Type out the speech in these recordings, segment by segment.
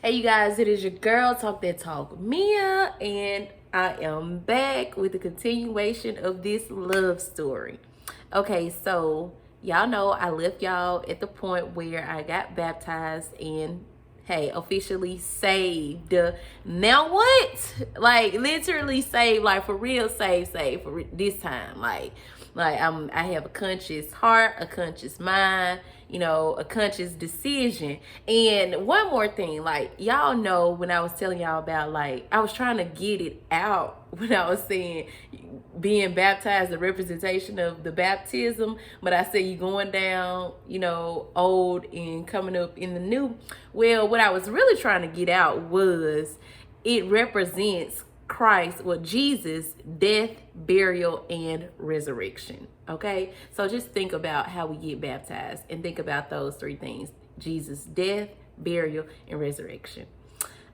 Hey you guys, it is your girl Talk That Talk Mia, and I am back with the continuation of this love story. Okay, so y'all know I left y'all at the point where I got baptized and hey, officially saved. Now what? Like literally saved, like for real saved for this time. I have a conscious heart, a conscious mind, a conscious decision. And one more thing, like y'all know when I was telling y'all about like I was trying to get it out when I was saying being baptized, the representation of the baptism, but I said you going down, old and coming up in the new. Well, what I was really trying to get out was it represents Christ, well, Jesus' death, burial, and resurrection. Okay, so just think about how we get baptized and think about those three things: Jesus' death, burial, and resurrection.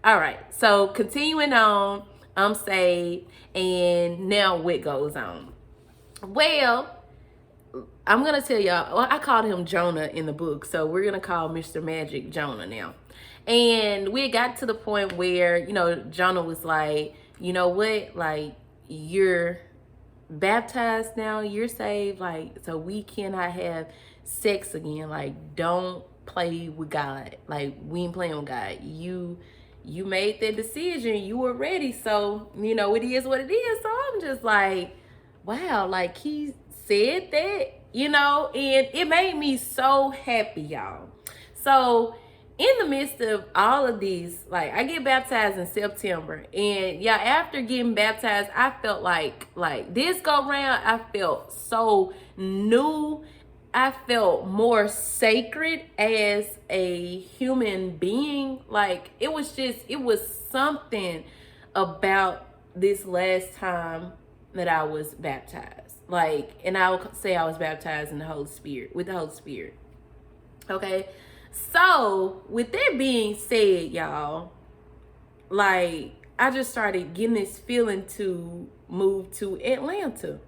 All right, so continuing on, I'm saved, and now what goes on? Well, I'm gonna tell y'all. Well, I called him Jonah in the book, so we're gonna call Mr. Magic Jonah now. And we got to the point where Jonah was like, you know what, like you're baptized now, you're saved, like so we cannot have sex again. Like don't play with God. Like we ain't playing with God. You made that decision. You were ready. So it is what it is. So I'm just like, wow, like he said that, and it made me so happy, y'all. So in the midst of all of these, like I get baptized in September, and yeah, after getting baptized, I felt like this go round, I felt so new. I felt more sacred as a human being. Like it was something about this last time that I was baptized. Like, and I would say I was baptized in the Holy Spirit, with the Holy Spirit. Okay. So with that being said, y'all, like I just started getting this feeling to move to Atlanta.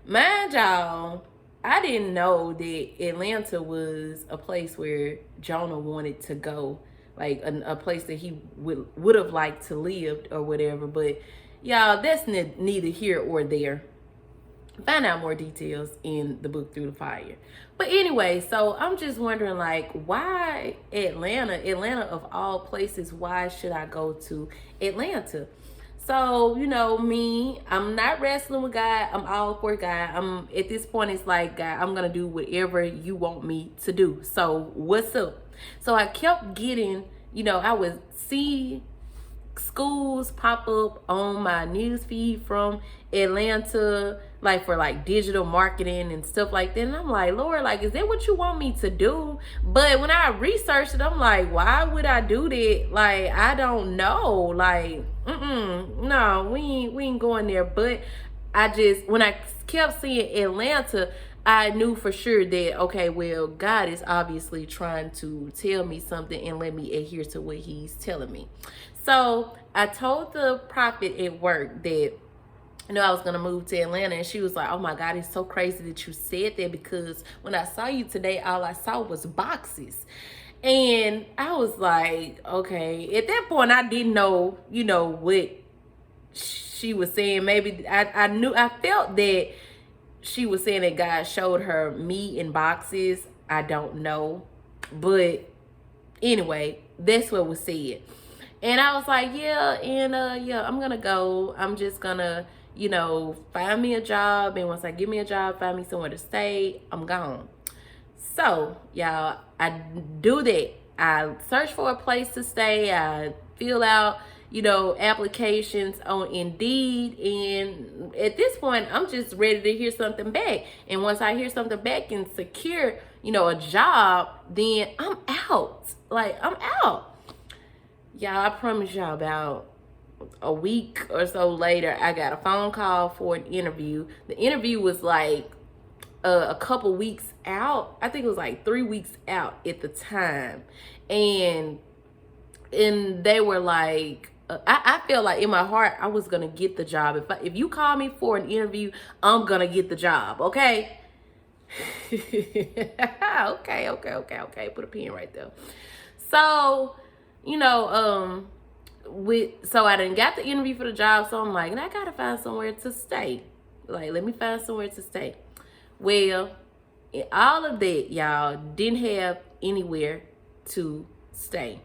Mind y'all, I didn't know that Atlanta was a place where Jonah wanted to go, like a place that he would have liked to live or whatever. But y'all, that's neither here or there. Find out more details in the book Through the Fire. But anyway, so I'm just wondering, like, why Atlanta? Atlanta of all places, why should I go to Atlanta? So, me, I'm not wrestling with God. I'm all for God. I'm at this point, it's like, God, I'm gonna do whatever you want me to do. So what's up? So I kept getting, I would see schools pop up on my news feed from Atlanta, like for like digital marketing and stuff like that. And I'm like, Lord, like, is that what you want me to do? But when I researched it, I'm like, why would I do that? Like, I don't know. Like, no, we ain't going there. But when I kept seeing Atlanta, I knew for sure that, okay, well, God is obviously trying to tell me something and let me adhere to what he's telling me. So I told the prophet at work that, I was going to move to Atlanta, and she was like, oh my God, it's so crazy that you said that, because when I saw you today, all I saw was boxes. And I was like, okay. At that point, I didn't know, what she was saying. Maybe I felt that she was saying that God showed her me in boxes. I don't know. But anyway, that's what was said. And I was like, yeah, and yeah, I'm gonna go. I'm just gonna, find me a job. And once I get me a job, find me somewhere to stay, I'm gone. So, y'all, I do that. I search for a place to stay. I fill out, applications on Indeed. And at this point, I'm just ready to hear something back. And once I hear something back and secure, a job, then I'm out. Like, I'm out. Y'all, I promise y'all, about a week or so later, I got a phone call for an interview. The interview was like a couple weeks out. I think it was like 3 weeks out at the time. And they were like, I felt like in my heart I was gonna get the job. If you call me for an interview, I'm gonna get the job, okay? okay. Put a pin right there. So you know, so I didn't got the interview for the job, so I'm like, and I gotta find somewhere to stay. Like, let me find somewhere to stay. Well, all of that, y'all, didn't have anywhere to stay.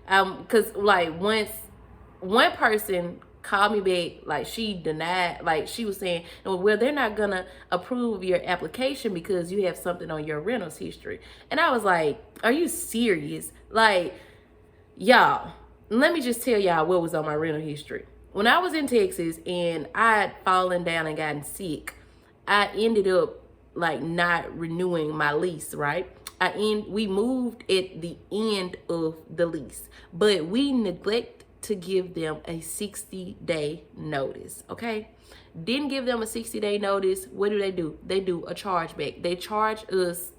Cause like once one person called me back, like she denied, like she was saying, well, they're not gonna approve your application because you have something on your rentals history. And I was like, are you serious? Like, y'all, let me just tell y'all what was on my rental history. When I was in Texas and I had fallen down and gotten sick, I ended up like not renewing my lease, right? We moved at the end of the lease, but we neglect to give them a 60-day notice, okay? Didn't give them a 60-day notice. What do? They do a chargeback. They charge us.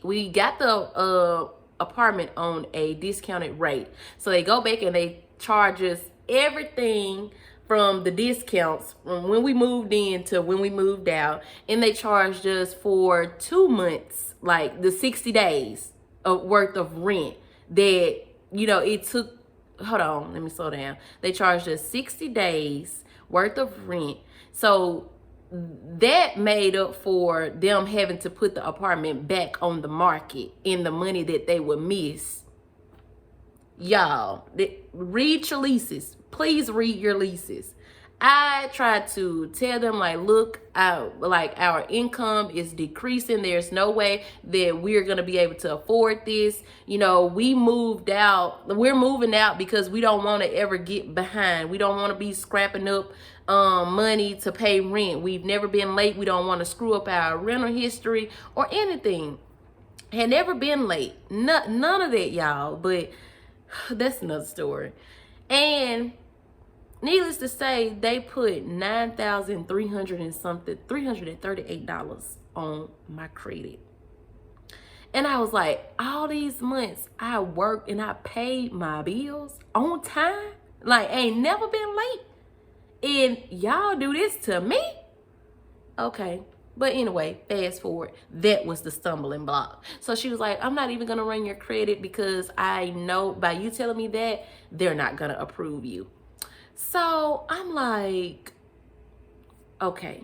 We got the apartment on a discounted rate. So they go back and they charge us everything from the discounts from when we moved in to when we moved out. And they charged us for 2 months, like the 60 days of worth of rent that, you know, it took. Hold on, let me slow down. They charged us 60 days worth of rent. So that made up for them having to put the apartment back on the market in the money that they would miss. Y'all, read your leases. Please read your leases. I tried to tell them, like, look, our income is decreasing. There's no way that we're going to be able to afford this. You know, we moved out. We're moving out because we don't want to ever get behind. We don't want to be scrapping up money to pay rent. We've never been late. We don't want to screw up our rental history or anything. Had never been late. None of that, y'all. But that's another story. And needless to say, they put $9,300 and something, $338 on my credit. And I was like, all these months I worked and I paid my bills on time. Like, ain't never been late. And y'all do this to me? Okay. But anyway, fast forward, that was the stumbling block. So she was like, I'm not even going to run your credit because I know by you telling me that, they're not going to approve you. So I'm like, okay.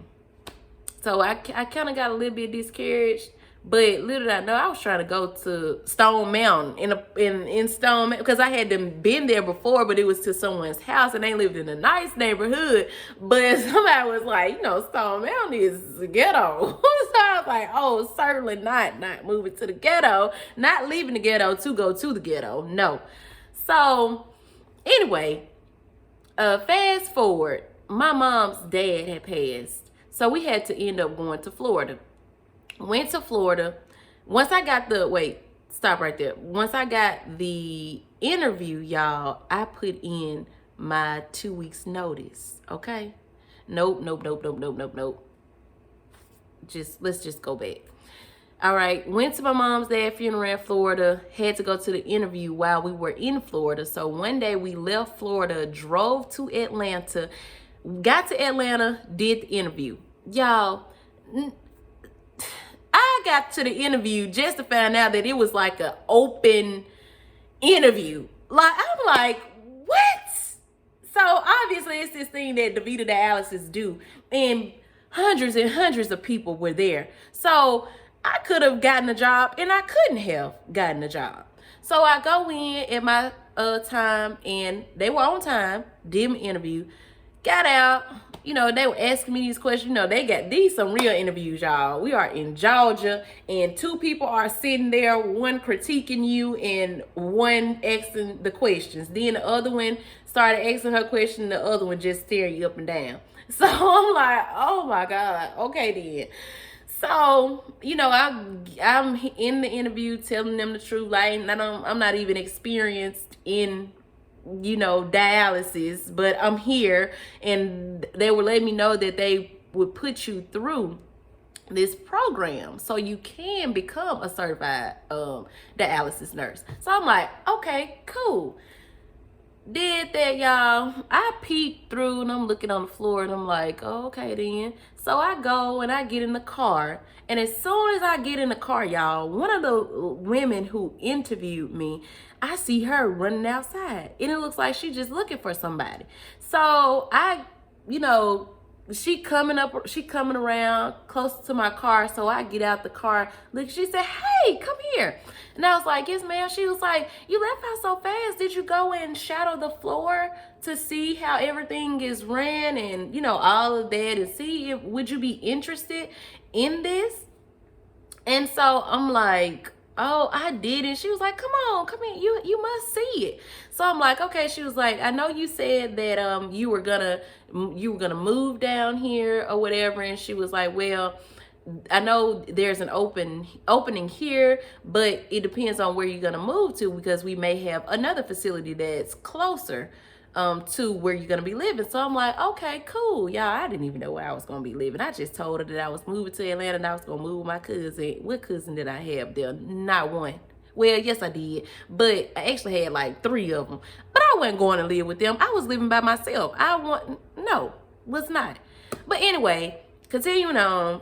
So I kind of got a little bit discouraged. But little did I know, I was trying to go to Stone Mountain in Stone Mountain because I had been there before, but it was to someone's house and they lived in a nice neighborhood. But somebody was like, you know, Stone Mountain is ghetto. So I was like, oh, certainly not moving to the ghetto, not leaving the ghetto to go to the ghetto. No. So anyway, fast forward, my mom's dad had passed. So we had to end up going to Florida. Went to Florida. Once I got stop right there. Once I got the interview, y'all, I put in my 2 weeks notice. Okay. Nope. Let's just go back. All right. Went to my mom's dad's funeral in Florida. Had to go to the interview while we were in Florida. So one day we left Florida, drove to Atlanta, got to Atlanta, did the interview. Y'all, I got to the interview just to find out that it was like an open interview. Like, I'm like, what? So obviously it's this thing that DaVita dialysis do. And hundreds and hundreds of people were there. So I could have gotten a job and I couldn't have gotten a job. So I go in at my time and they were on time, did my interview, got out. You know, they were asking me these questions. You know, they got these some real interviews, y'all. We are in Georgia, and 2 people are sitting there, one critiquing you and one asking the questions. Then the other one started asking her question, the other one just staring you up and down. So I'm like, oh my God, okay then. So, you know, I'm in the interview telling them the truth. Like, I'm not even experienced in, you know, dialysis, but I'm here, and they were letting me know that they would put you through this program so you can become a certified dialysis nurse. So I'm like, okay, cool. did that, y'all. I peeked through and I'm looking on the floor and I'm like, oh, okay then. So I go and I get in the car. And as soon as I get in the car, y'all, one of the women who interviewed me, I see her running outside. And it looks like she's just looking for somebody. So I, you know, she coming around close to my car. So I get out the car. Look, she said, hey, come here. And I was like, yes, ma'am. She was like, you left out so fast. Did you go and shadow the floor to see how everything is ran and, you know, all of that, and see if, would you be interested in this? And so I'm like, oh, I did it. She was like, come on, come in. You must see it. So I'm like, okay. She was like, I know you said that you were gonna move down here or whatever. And she was like, well, I know there's an opening here, but it depends on where you're gonna move to, because we may have another facility that's closer to where you're gonna be living. So I'm like, okay, cool. Y'all, I didn't even know where I was gonna be living. I just told her that I was moving to Atlanta and I was gonna move with my cousin. What cousin did I have there? Not one. Well, yes, I did, but I actually had like 3 of them. But I wasn't going to live with them. I was living by myself. Was not. But anyway, continuing on.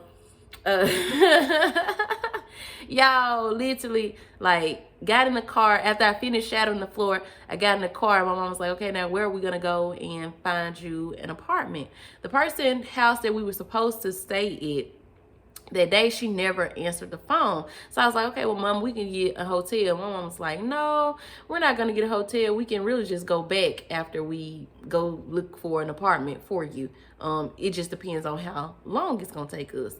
Y'all, literally, like, got in the car after I finished shadowing the floor. I got in the car. My mom was like, okay, now where are we gonna go and find you an apartment? The person house that we were supposed to stay at that day, she never answered the phone. So I was like, okay, well, mom, we can get a hotel. My mom was like, no, we're not gonna get a hotel. We can really just go back after we go look for an apartment for you. It just depends on how long it's gonna take us.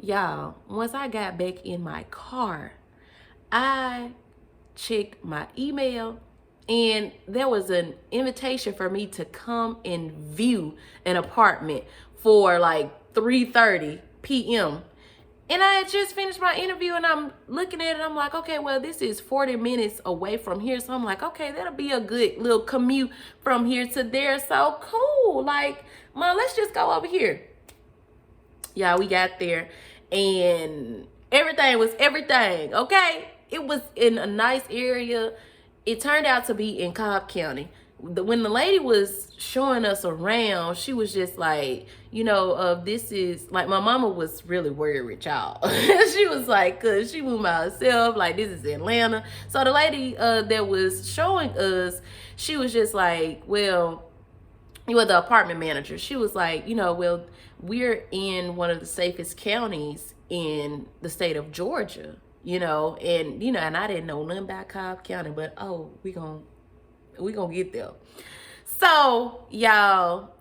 Y'all, once I got back in my car, I checked my email and there was an invitation for me to come and view an apartment for like 3:30 p.m. And I had just finished my interview and I'm looking at it. I'm like, okay, well, this is 40 minutes away from here. So I'm like, okay, that'll be a good little commute from here to there. So cool. Like, Mom, let's just go over here. Yeah, we got there and everything was everything, okay? It was in a nice area. It turned out to be in Cobb County. When the lady was showing us around, she was just like, you know, this is, like, my mama was really worried, y'all. She was like, cause she moved by herself, like, this is Atlanta. So the lady that was showing us, she was just like, well, you were the apartment manager. She was like, you know, well, we're in one of the safest counties in the state of Georgia, you know, and I didn't know nothing about Cobb County, but oh, we gonna get there. So y'all,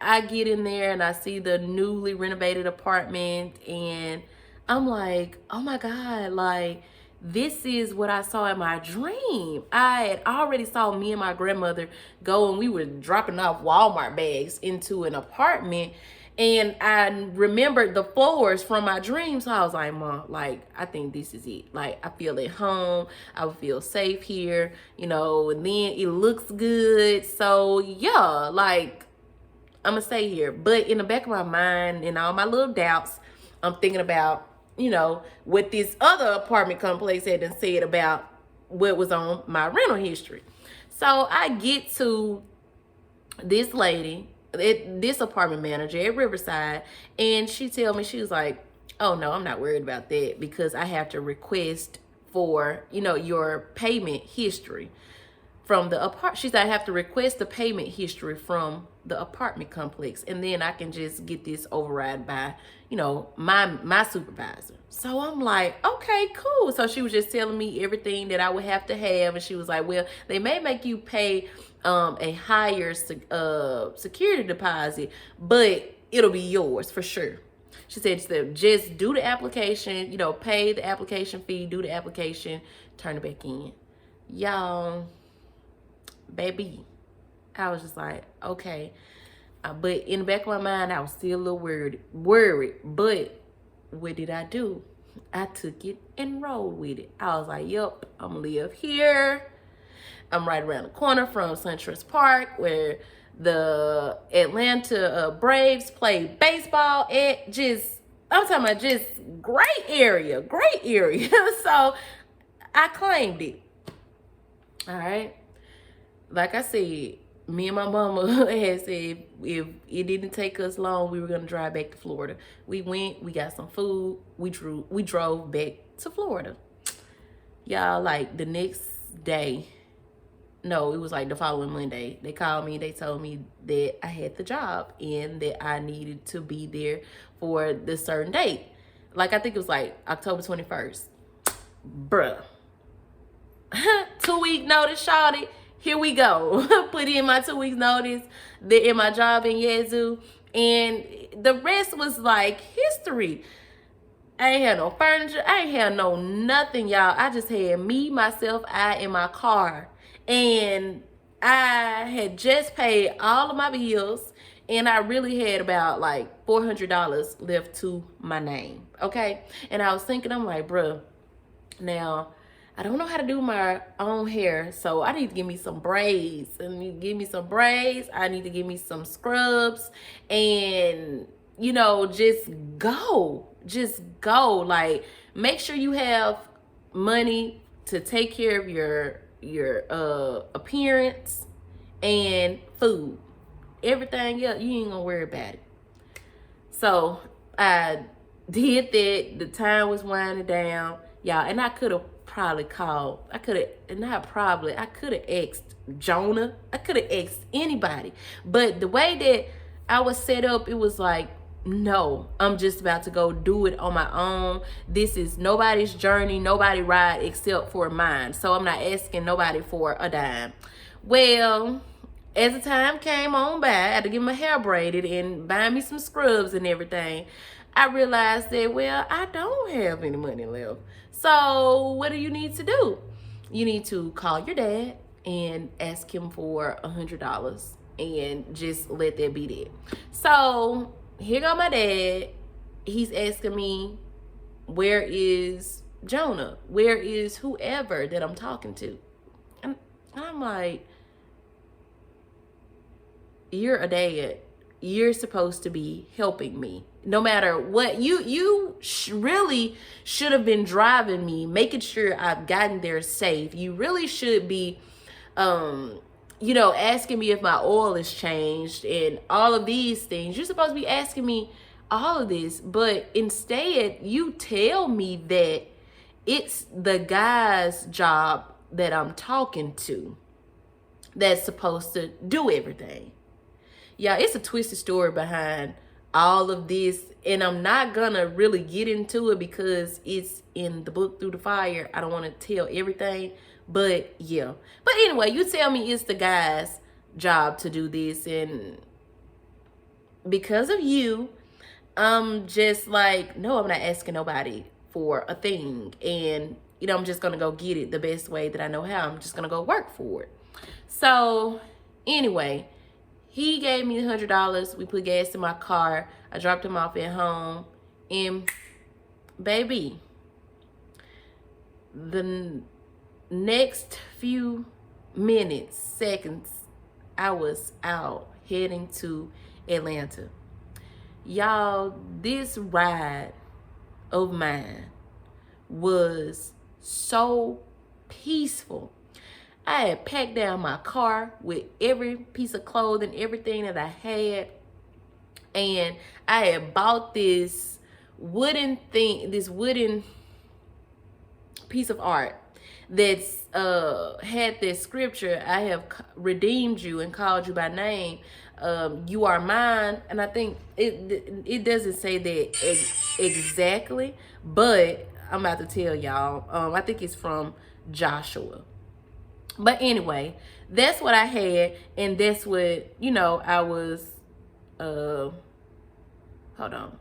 I get in there and I see the newly renovated apartment and I'm like, oh my God, like, this is what I saw in my dream. I had already saw me and my grandmother go and we were dropping off Walmart bags into an apartment. And I remembered the floors from my dream. So I was like, Mom, like, I think this is it. Like, I feel at home. I would feel safe here, you know, and then it looks good. So yeah, like, I'm gonna stay here. But in the back of my mind and all my little doubts, I'm thinking about, you know, what this other apartment complex had been said about what was on my rental history. So I get to this lady, this apartment manager at Riverside, and she tell me, she was like, oh no, I'm not worried about that because I have to request for, you know, your payment history from the apartment. She said I have to request the payment history from the apartment complex, and then I can just get this override by, you know, my supervisor. So I'm like, okay, cool. So she was just telling me everything that I would have to have, and she was like, well, they may make you pay a higher security deposit, but it'll be yours for sure. She said, just do the application, you know, pay the application fee, do the application, turn it back in. Y'all, baby, I was just like, okay. But in the back of my mind, I was still a little worried. But what did I do? I took it and rolled with it. I was like, yep, I'm gonna live here. I'm right around the corner from SunTrust Park, where the Atlanta Braves play baseball at. I'm talking about just great area. So I claimed it. All right. like I said, me and my mama had said if it didn't take us long, we were gonna drive back to Florida. We went, we got some food, we drove back to Florida. Y'all, like the next day, no, it was like the following Monday, they called me, they told me that I had the job and that I needed to be there for the certain date. Like I think it was like October 21st. Bruh. 2-week notice, shawty. Here we go. Put in my 2 weeks notice in my job in Yazoo. And the rest was like history. I ain't had no furniture. I ain't had no nothing, y'all. I just had me, myself, I, in my car. And I had just paid all of my bills. And I really had about like $400 left to my name. Okay? And I was thinking, I'm like, bruh, now, I don't know how to do my own hair, so I need to give me some braids. I need to give me some braids. I need to give me some scrubs, and you know, just go. Like, make sure you have money to take care of your appearance and food. Everything else, you ain't gonna worry about it. So I did that. The time was winding down, y'all, and I could have probably called. I could have asked Jonah. I could have asked anybody. But the way that I was set up, it was like, no, I'm just about to go do it on my own. This is nobody's journey, nobody ride except for mine. So I'm not asking nobody for a dime. Well, as the time came on by, I had to get my hair braided and buy me some scrubs and everything. I realized that, well, I don't have any money left. So what do you need to do? You need to call your dad and ask him for $100 and just let that be that. So here go my dad. He's asking me, where is Jonah? Where is whoever that I'm talking to? And I'm like, you're a dad. You're supposed to be helping me. No matter what, you really should have been driving me, making sure I've gotten there safe. You really should be, asking me if my oil is changed and all of these things. You're supposed to be asking me all of this, but instead you tell me that it's the guy's job that I'm talking to that's supposed to do everything. Yeah, it's a twisted story behind all of this, and I'm not gonna really get into it because it's in the book Through the Fire. I don't want to tell everything, but yeah. But anyway, you tell me it's the guy's job to do this, and because of you, I'm just like, no, I'm not asking nobody for a thing, and I'm just gonna go get it the best way that I know how. I'm just gonna go work for it. So anyway, he gave me $100. We put gas in my car. I dropped him off at home. And baby, the next few minutes, seconds, I was out heading to Atlanta. Y'all, this ride of mine was so peaceful. I had packed down my car with every piece of clothing, everything that I had. And I had bought this wooden piece of art that's had this scripture, I have redeemed you and called you by name. You are mine. And I think it doesn't say that exactly, but I'm about to tell y'all. I think it's from Joshua. But anyway, that's what I had, and that's what, I was, hold on.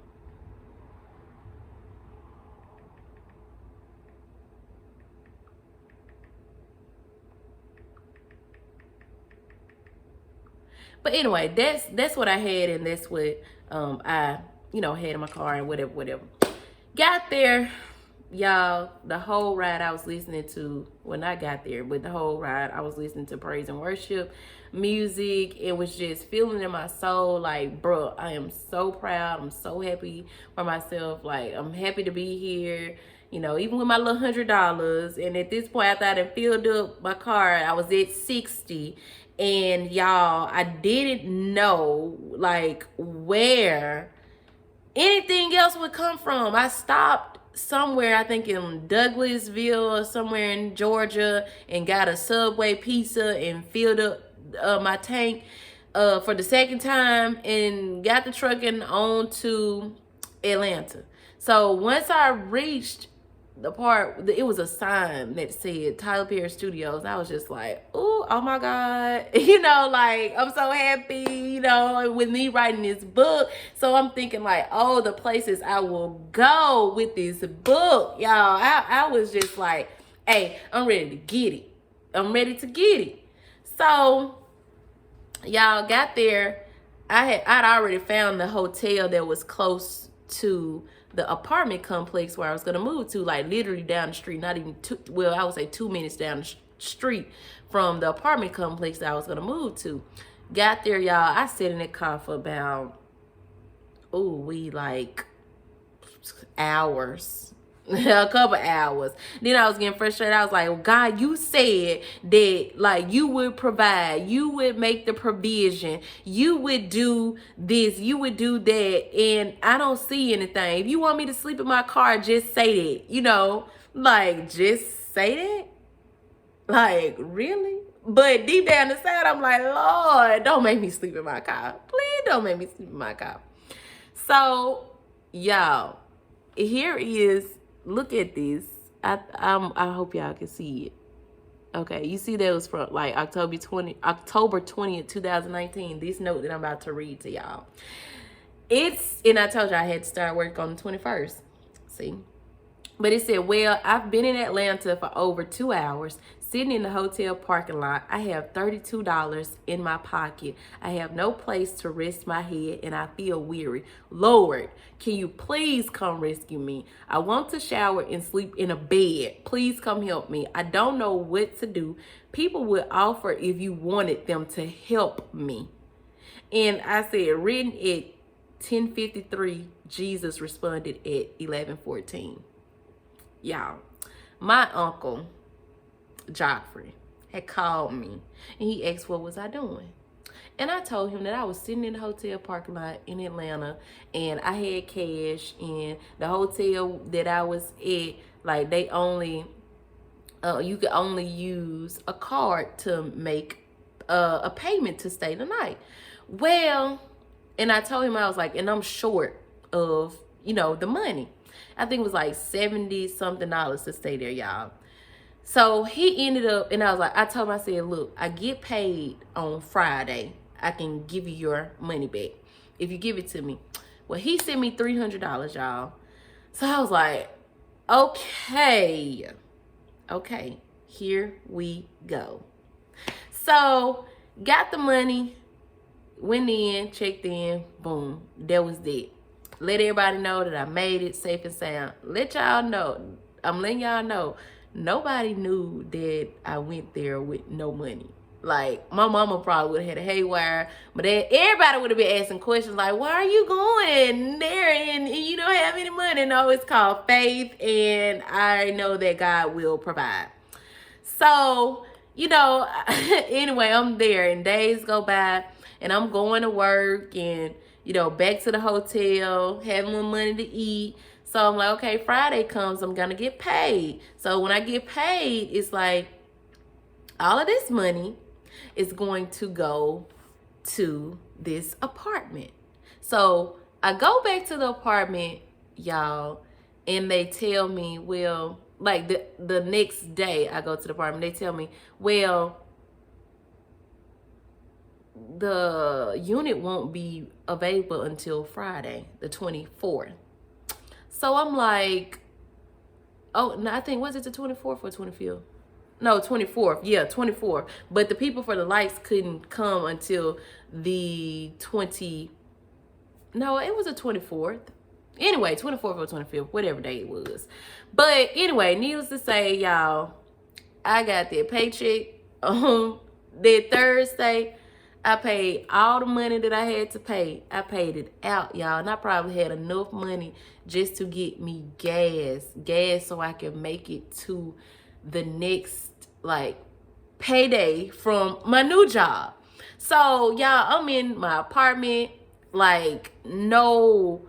But anyway, that's what I had, and that's what I, had in my car and whatever. Got there. Y'all, the whole ride I was listening to, when I got there, but the whole ride I was listening to praise and worship music. It was just feeling in my soul like, bro, I am so proud. I'm so happy for myself. Like, I'm happy to be here. you know, even with my little $100. And at this point, after I done filled up my car, I was at 60. And y'all, I didn't know like where anything else would come from. I stopped somewhere, I think in Douglasville or somewhere in Georgia, and got a Subway pizza and filled up my tank for the second time, and got the trucking on to Atlanta. So once I reached the part, it was a sign that said Tyler Perry Studios. I was just like, oh my God. You know, like, I'm so happy, you know, with me writing this book. So I'm thinking like, oh, the places I will go with this book. Y'all, I was just like, hey, I'm ready to get it. I'm ready to get it. So y'all got there. I'd already found the hotel that was close to the apartment complex where I was gonna move to, like literally down the street, not even I would say 2 minutes down the street from the apartment complex that I was gonna move to. Got there, y'all. I sat in the car for about, like hours. A couple hours. Then I was getting frustrated. I was like, well, God, you said that like you would provide, you would make the provision, you would do this, you would do that, and I don't see anything. If you want me to sleep in my car, just say that. You know, like just say that. Like, really? But deep down inside, I'm like, Lord, don't make me sleep in my car. Please don't make me sleep in my car. So, y'all, here is, look at this. I hope y'all can see it. Okay, you see that was from like October 20th, 2019. This note that I'm about to read to y'all. And I told you I had to start work on the 21st. See? But it said, well, I've been in Atlanta for over 2 hours, sitting in the hotel parking lot. I have $32 in my pocket. I have no place to rest my head, and I feel weary. Lord, can you please come rescue me? I want to shower and sleep in a bed. Please come help me. I don't know what to do. People would offer if you wanted them to help me. And I said, written at 10:53, Jesus responded at 11:14. Y'all, my uncle, Joffrey, had called me and he asked what was I doing. And I told him that I was sitting in the hotel parking lot in Atlanta and I had cash, and the hotel that I was at, like they only, you could only use a card to make a payment to stay the night. Well, and I told him, I was like, and I'm short of, the money. I think it was like 70 something dollars to stay there, y'all. So he ended up, and I was like, I told him, I said, look, I get paid on Friday. I can give you your money back if you give it to me. Well, he sent me $300, y'all. So I was like, okay, here we go. So got the money, went in, checked in, boom, that was it. Let everybody know that I made it safe and sound. Let y'all know, I'm letting y'all know, nobody knew that I went there with no money. Like, my mama probably would have had a haywire, but everybody would have been asking questions like, why are you going there and you don't have any money? No, it's called faith, and I know that God will provide. So, anyway, I'm there, and days go by, and I'm going to work, and back to the hotel, having more money to eat. So I'm like, okay, Friday comes, I'm gonna get paid. So when I get paid, it's like all of this money is going to go to this apartment. So I go back to the apartment, y'all, and they tell me, well, like the next day I go to the apartment, they tell me, well, the unit won't be available until Friday, the 24th. So I'm like, oh, no, I think, was it the 24th or 25th? No, 24th. Yeah, 24th. But the people for the lights couldn't come until the no, it was the 24th. Anyway, 24th or 25th, whatever day it was. But anyway, needless to say, y'all, I got that paycheck on that Thursday. I paid all the money that I had to pay. I paid it out, y'all. And I probably had enough money just to get me gas so I can make it to the next, like, payday from my new job. So, y'all, I'm in my apartment, like, no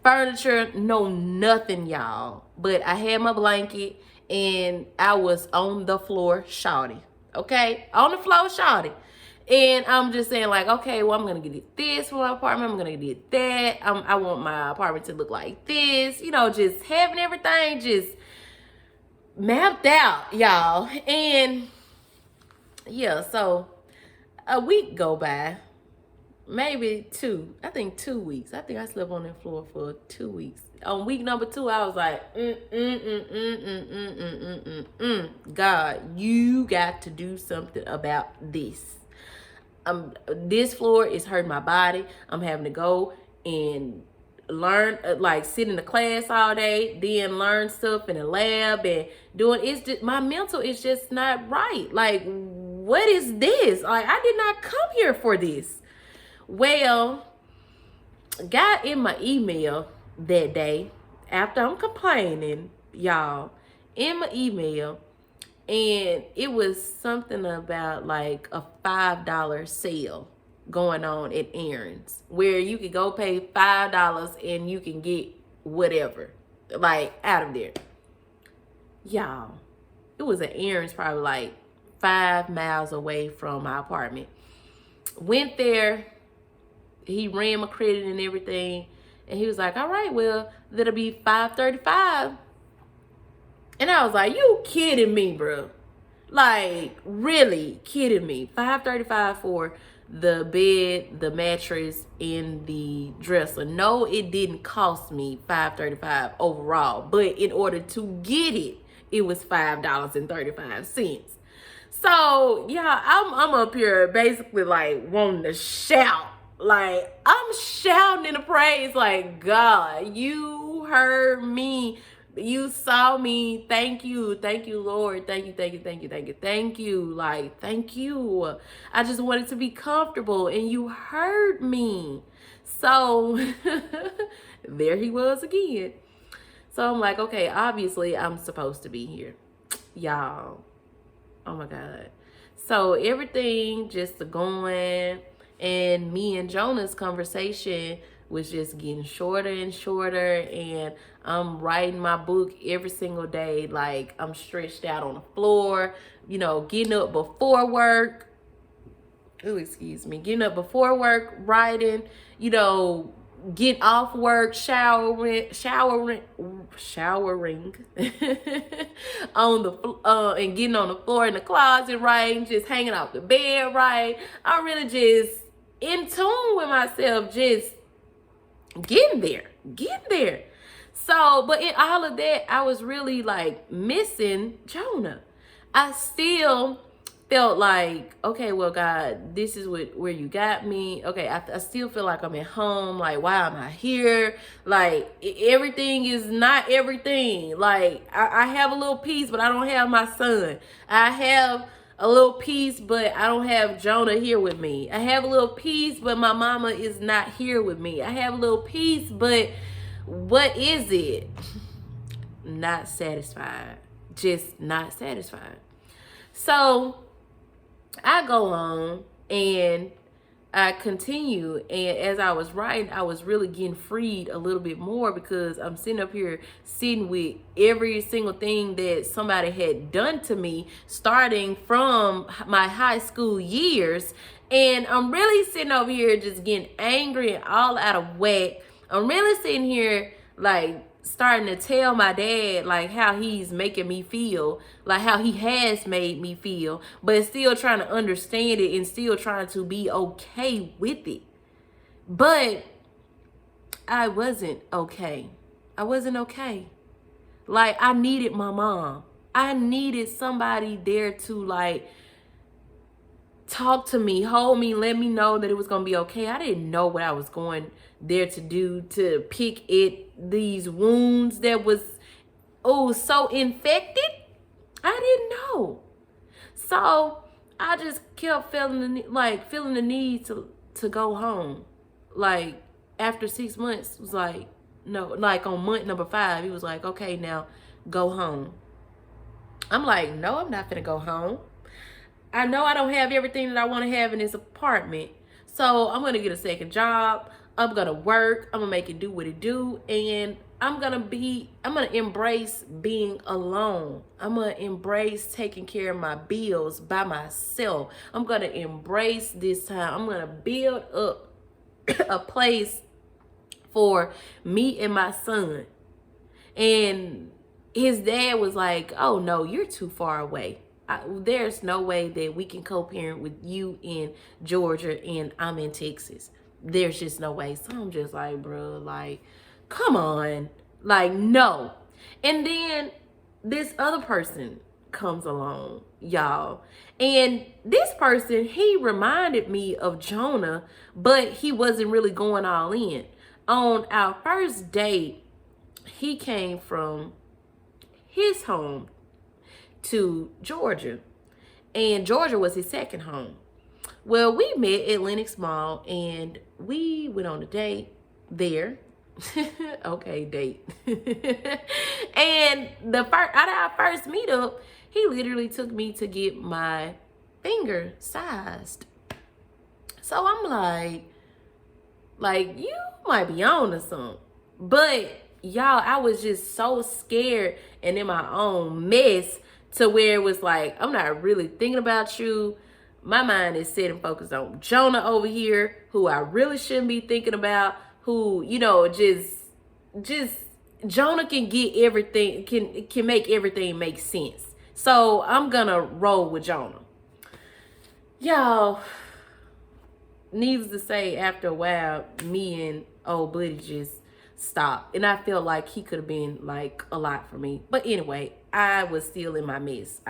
furniture, no nothing, y'all. But I had my blanket and I was on the floor, shawty. Okay? On the floor, shawty. And I'm just saying, like, okay, well, I'm going to get this for my apartment. I'm going to get that. I want my apartment to look like this. You know, just having everything just mapped out, y'all. And, yeah, so a week go by. Maybe 2. I think 2 weeks. I think I slept on that floor for 2 weeks. On week number 2, I was like, God, you got to do something about this. This floor is hurting my body. I'm having to go and learn, like sit in the class all day, then learn stuff in the lab and doing. It's just my mental is just not right. Like, what is this? Like, I did not come here for this. Well, got in my email that day after I'm complaining, y'all, in my email. And it was something about like a $5 sale going on at Aaron's, where you could go pay $5 and you can get whatever, like, out of there. Y'all, it was at Aaron's probably like 5 miles away from my apartment. Went there. He ran my credit and everything. And he was like, all right, well, that'll be $535. And I was like, you kidding me, bro? Like, really kidding me? $535 for the bed, the mattress, and the dresser. No, it didn't cost me $535 overall. But in order to get it, it was $5.35. So, yeah, I'm up here basically like wanting to shout. Like, I'm shouting in the praise, like, God, you heard me. You saw me. Thank you. Thank you, Lord. Thank you, thank you, thank you, thank you, thank you. Like, thank you. I just wanted to be comfortable and you heard me. So there he was again. So I'm like, okay, obviously I'm supposed to be here. Y'all. Oh my God. So everything just going, and me and Jonah's conversation was just getting shorter and shorter, and I'm writing my book every single day. Like, I'm stretched out on the floor, you know, getting up before work. Oh, excuse me. Getting up before work, writing, you know, get off work, showering on the and getting on the floor in the closet, right? Just hanging off the bed, right? I'm really just in tune with myself, just getting there. So, but in all of that, I was really like missing Jonah. I still felt like, okay, well, God, this is where you got me. Okay, I still feel like I'm at home. Like, why am I here? Like, everything is not everything. Like, I have a little peace, but I don't have my son. I have a little peace, but I don't have Jonah here with me. I have a little peace, but my mama is not here with me. I have a little peace, but what is it? Not satisfied. Just not satisfied. So I go on and I continue, and as I was writing, I was really getting freed a little bit more, because I'm sitting up here sitting with every single thing that somebody had done to me starting from my high school years. And I'm really sitting over here just getting angry and all out of whack. I'm really sitting here like starting to tell my dad like how he's making me feel, like how he has made me feel, but still trying to understand it and still trying to be okay with it. But I wasn't okay. I wasn't okay. Like, I needed my mom. I needed somebody there to like talk to me, hold me, let me know that it was gonna be okay. I didn't know what I was going there to do, to pick at these wounds that was so infected. I didn't know. So I just kept feeling the need to go home. Like after 6 months, was like, no, like on month number 5, he was like, okay, now go home. I'm like, no, I'm not gonna go home. I know I don't have everything that I want to have in this apartment. So I'm gonna get a second job. I'm gonna work. I'm gonna make it do what it do. And I'm gonna embrace being alone. I'm gonna embrace taking care of my bills by myself. I'm gonna embrace this time. I'm gonna build up a place for me and my son. And his dad was like, oh no, you're too far away. There's no way that we can co-parent with you in Georgia and I'm in Texas. There's just no way. So I'm just like, bro, like, come on. Like, no. And then this other person comes along, y'all. And this person, he reminded me of Jonah, but he wasn't really going all in. On our first date, he came from his home to Georgia, and Georgia was his second home. Well, we met at Lenox Mall and we went on a date there. Okay, date. And out of our first meetup, he literally took me to get my finger sized. So I'm like, you might be on to something. But y'all, I was just so scared and in my own mess to where it was like, I'm not really thinking about you. My mind is set and focused on Jonah over here, who I really shouldn't be thinking about, who, just Jonah can get everything, can make everything make sense. So I'm gonna roll with Jonah. Y'all, needless to say, after a while, me and old buddy just stopped. And I felt like he could have been like a lot for me. But anyway, I was still in my mess.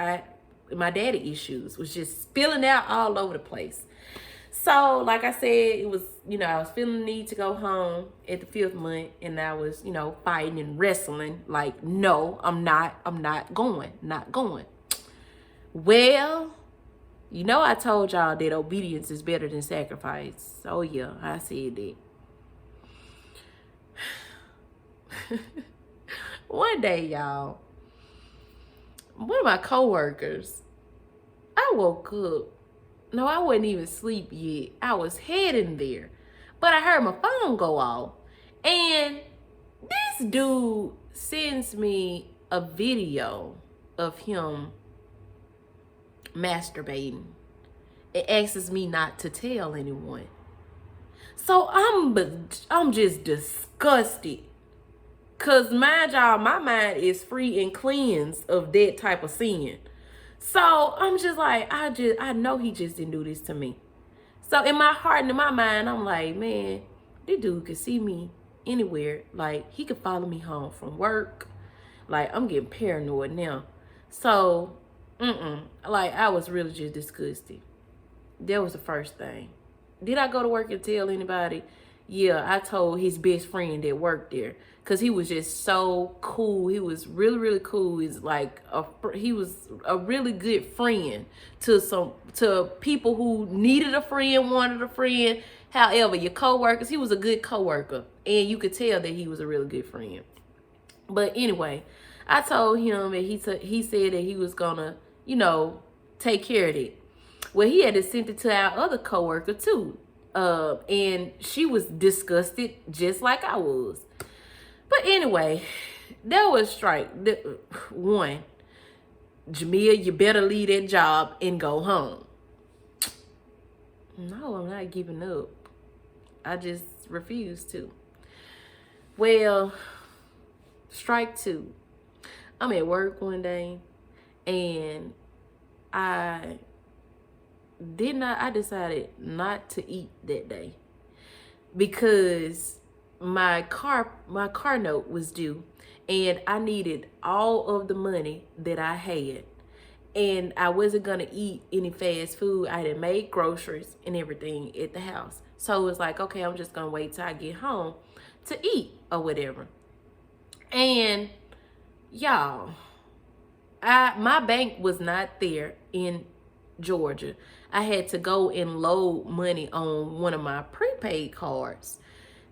My daddy issues was just spilling out all over the place. So, like I said, it was, I was feeling the need to go home at the 5th month, and I was, fighting and wrestling. Like, no, I'm not going. Well, I told y'all that obedience is better than sacrifice. So, yeah, I said that. One day, y'all, one of my coworkers, I woke up. No, I wasn't even asleep yet. I was heading there. But I heard my phone go off. And this dude sends me a video of him masturbating. It asks me not to tell anyone. So I'm just disgusted. Cause mind y'all, my mind is free and cleansed of that type of sin. So I'm just like, I know he just didn't do this to me. So in my heart and in my mind, I'm like, man, this dude could see me anywhere. Like, he could follow me home from work. Like, I'm getting paranoid now. So, like, I was really just disgusted. That was the first thing. Did I go to work and tell anybody? Yeah, I told his best friend that worked there. Because he was just so cool. He was really, really cool. He was a really good friend to people who needed a friend, wanted a friend. However, your coworkers, he was a good coworker. And you could tell that he was a really good friend. But anyway, I told him that he said that he was going to, take care of it. Well, he had to send it to our other coworker too. And she was disgusted just like I was. But anyway, that was strike one. Jamia, you better leave that job and go home. No, I'm not giving up. I just refuse to. Well, strike two. I'm at work one day and I decided not to eat that day because my car note was due and I needed all of the money that I had, and I wasn't gonna eat any fast food. I had made groceries and everything at the house, so it was like, okay, I'm just gonna wait till I get home to eat or whatever. And y'all, my bank was not there in Georgia. I had to go and load money on one of my prepaid cards.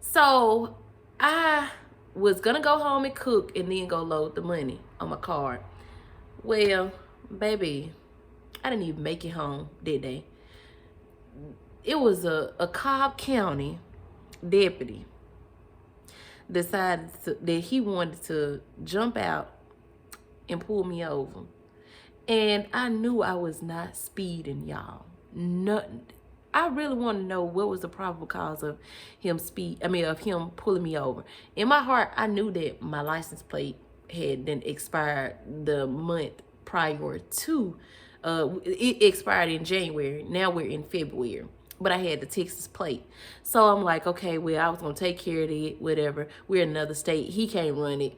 So I was gonna go home and cook and then go load the money on my card. Well, baby, I didn't even make it home that day. It was a Cobb County deputy decided that he wanted to jump out and pull me over. And I knew I was not speeding, y'all. Nothing. I really want to know what was the probable cause of him of him pulling me over. In my heart, I knew that my license plate had then expired the month prior to, it expired in January. Now we're in February. But I had the Texas plate. So I'm like, okay, well, I was going to take care of it, whatever. We're in another state. He can't run it.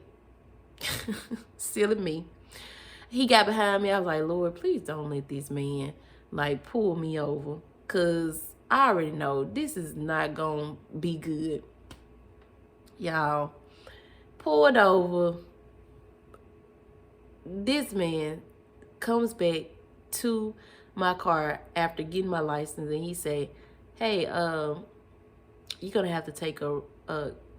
Silly me. He got behind me. I was like, Lord, please don't let this man, like, pull me over. Because I already know this is not going to be good. Y'all, pulled over. This man comes back to my car after getting my license, and he say, hey, you're gonna have to take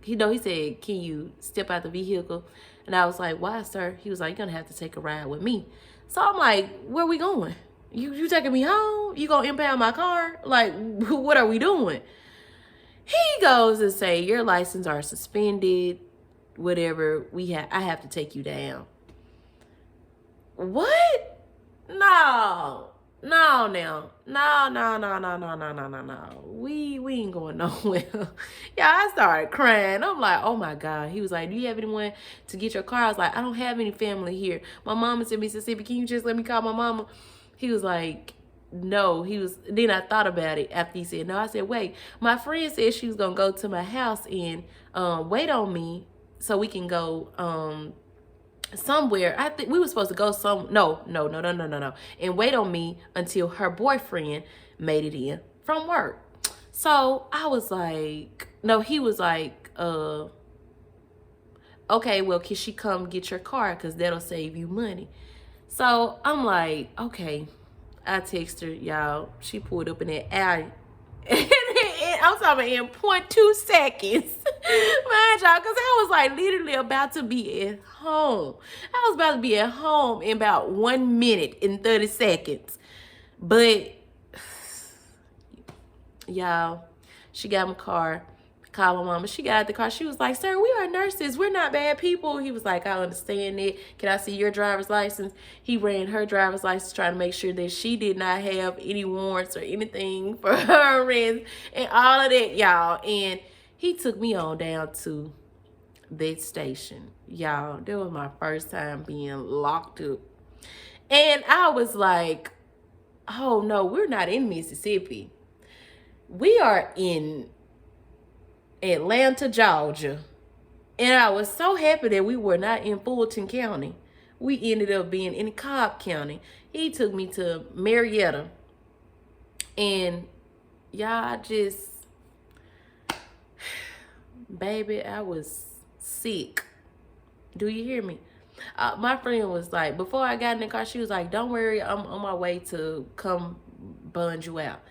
he said, can you step out the vehicle? And I was like, why, sir? He was like, you're gonna have to take a ride with me. So I'm like, where we going? You taking me home? You gonna impound my car? Like, what are we doing? He goes and say, your license are suspended, whatever. I have to take you down. What? No. No. We ain't going nowhere. Yeah, I started crying. I'm like, oh my God. He was like, do you have anyone to get your car? I was like, I don't have any family here. My mama's in Mississippi. Can you just let me call my mama? He was like, no. Then I thought about it after he said no. I said, wait, my friend said she was gonna go to my house and wait on me so we can go somewhere. I think we were supposed to go no, and wait on me until her boyfriend made it in from work. So I was like, no, he was like, okay, well, can she come get your car? Because that'll save you money. So I'm like, okay. I text her, y'all. She pulled up in that alley. I'm talking in 0.2 seconds. Man, y'all, because I was like literally about to be at home. I was about to be at home in about 1 minute and 30 seconds. But, y'all, she got my car. Called my mama. She got out the car. She was like, sir, we are nurses. We're not bad people. He was like, I understand it. Can I see your driver's license? He ran her driver's license trying to make sure that she did not have any warrants or anything for her arrest and all of that, y'all. And he took me on down to that station. Y'all, that was my first time being locked up. And I was like, oh no, we're not in Mississippi. We are in Atlanta, Georgia. And I was so happy that we were not in Fulton County. We ended up being in Cobb County. He took me to Marietta. And y'all, baby, I was sick. Do you hear me? My friend was like, before I got in the car, she was like, don't worry, I'm on my way to come bund you out.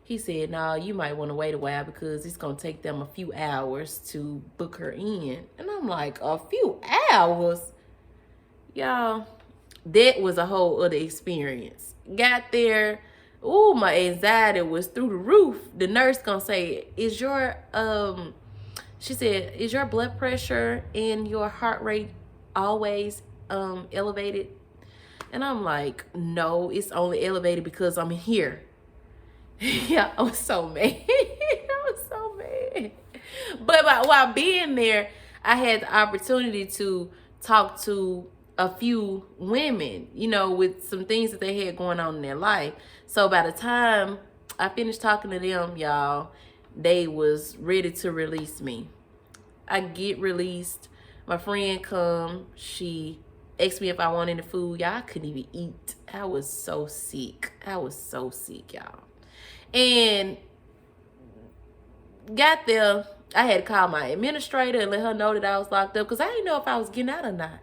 He said, no, you might want to wait a while because it's going to take them a few hours to book her in. And I'm like, a few hours? Y'all, that was a whole other experience. Got there. Ooh, my anxiety was through the roof. The nurse going to say, she said, is your blood pressure and your heart rate always elevated? And I'm like, no, it's only elevated because I'm here. Yeah, I was so mad. I was so mad. But while being there, I had the opportunity to talk to a few women, you know, with some things that they had going on in their life. So by the time I finished talking to them, y'all, they was ready to release me. I get released. My friend come. She asked me if I wanted any food. Y'all, I couldn't even eat. I was so sick. Y'all. And got there, I had to call my administrator and let her know that I was locked up because I didn't know if I was getting out or not.